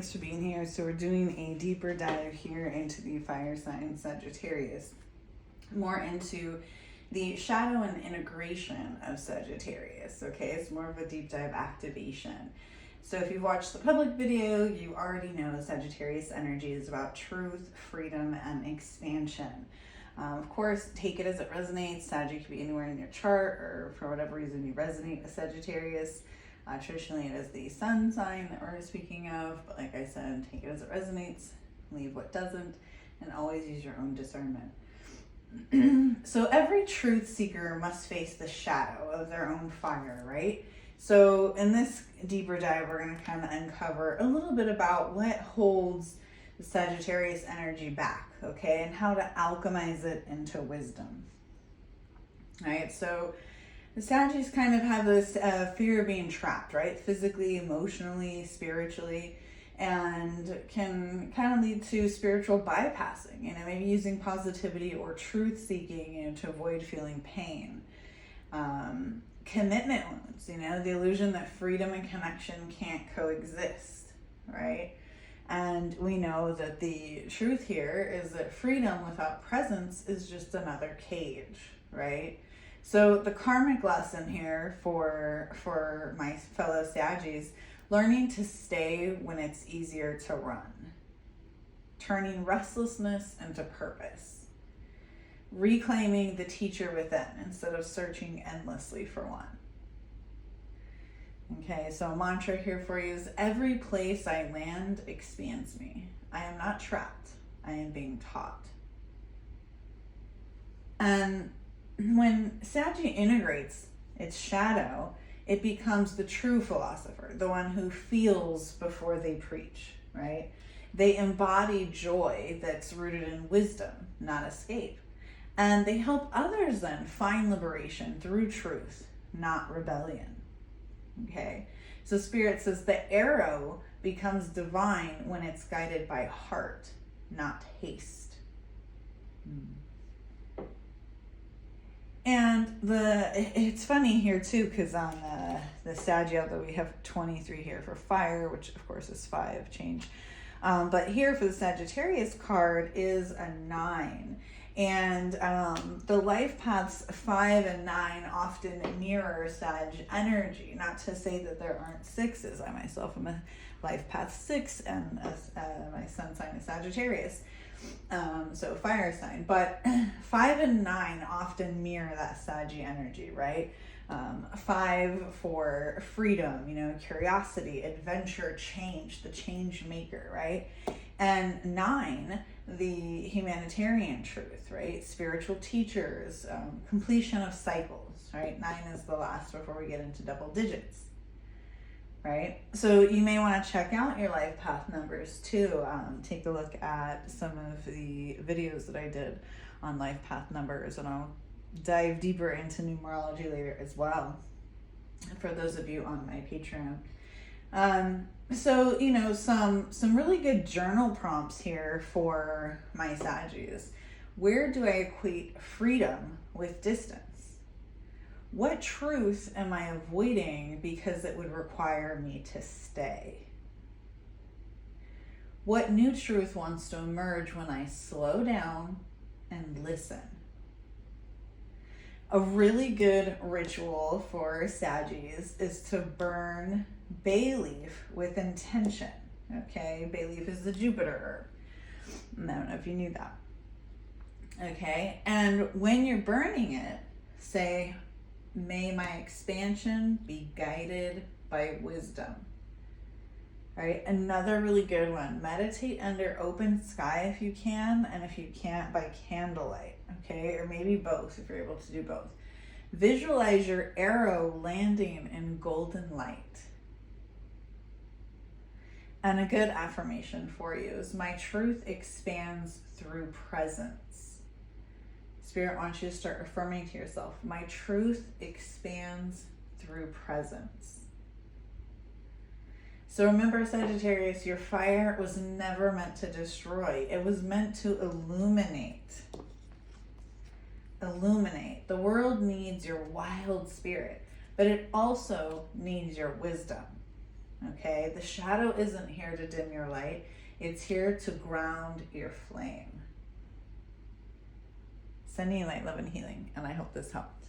thanks for being here. So we're doing a deeper dive here into the fire sign Sagittarius, more into the shadow and integration of Sagittarius. Okay, it's more of a deep dive activation. So if you've watched the public video, you already know Sagittarius energy is about truth, freedom, and expansion. Of course, take it as it resonates. Sagittarius could be anywhere in your chart, or for whatever reason you resonate with Sagittarius. Traditionally, it is the sun sign that we're speaking of, but like I said, take it as it resonates, leave what doesn't, and always use your own discernment. So every truth seeker must face the shadow of their own fire, right? So in this deeper dive, we're going to kind of uncover a little bit about what holds the Sagittarius energy back, okay, and how to alchemize it into wisdom. All right, so the Sagittarius kind of have this fear of being trapped, right? Physically, emotionally, spiritually, and can kind of lead to spiritual bypassing, you know, maybe using positivity or truth seeking, you know, to avoid feeling pain. Commitment wounds, you know, the illusion that freedom and connection can't coexist, right? And we know that the truth here is that freedom without presence is just another cage, right? So the karmic lesson here for my fellow Saggies, learning to stay when it's easier to run, turning restlessness into purpose, reclaiming the teacher within instead of searching endlessly for one. Okay, so a mantra here for you is, every place I land expands me. I am not trapped. I am being taught. And when Saggy integrates its shadow, it becomes the true philosopher, the one who feels before they preach, right? They embody joy that's rooted in wisdom, not escape. And they help others then find liberation through truth, not rebellion. Okay, so Spirit says the arrow becomes divine when it's guided by heart, not haste. And it's funny here too, because on the Sagittarius, although we have 23 here for fire, which of course is 5 change. But here for the Sagittarius card is a 9. And the life paths 5 and 9 often mirror Sag energy. Not to say that there aren't 6s. I myself am a life path 6, and my sun sign is Sagittarius. So fire sign. But 5 and 9 often mirror that Sag energy, right? 5 for freedom, you know, curiosity, adventure, change, the change maker, right? And 9, the humanitarian truth, right? Spiritual teachers, completion of cycles, right? 9 is the last before we get into double digits, right? So you may want to check out your life path numbers too. Take a look at some of the videos that I did on life path numbers, and I'll dive deeper into numerology later as well, for those of you on my Patreon. So, you know, some really good journal prompts here for my Saggies. Where do I equate freedom with distance? What truth am I avoiding because it would require me to stay? What new truth wants to emerge when I slow down and listen? A really good ritual for Saggies is to burn bay leaf with intention. Okay, bay leaf is the Jupiter herb. I don't know if you knew that. Okay, and when you're burning it, say, may my expansion be guided by wisdom. All right, another really good one, meditate under open sky if you can, and if you can't, by candlelight. Okay, or maybe both if you're able to do both. Visualize your arrow landing in golden light. And a good affirmation for you is, my truth expands through presence. Spirit wants you to start affirming to yourself, my truth expands through presence. So remember, Sagittarius, your fire was never meant to destroy. It was meant to illuminate. Illuminate. The world needs your wild spirit, but it also needs your wisdom. Okay, the shadow isn't here to dim your light. It's here to ground your flame. Sending you light, love, and healing, and I hope this helped.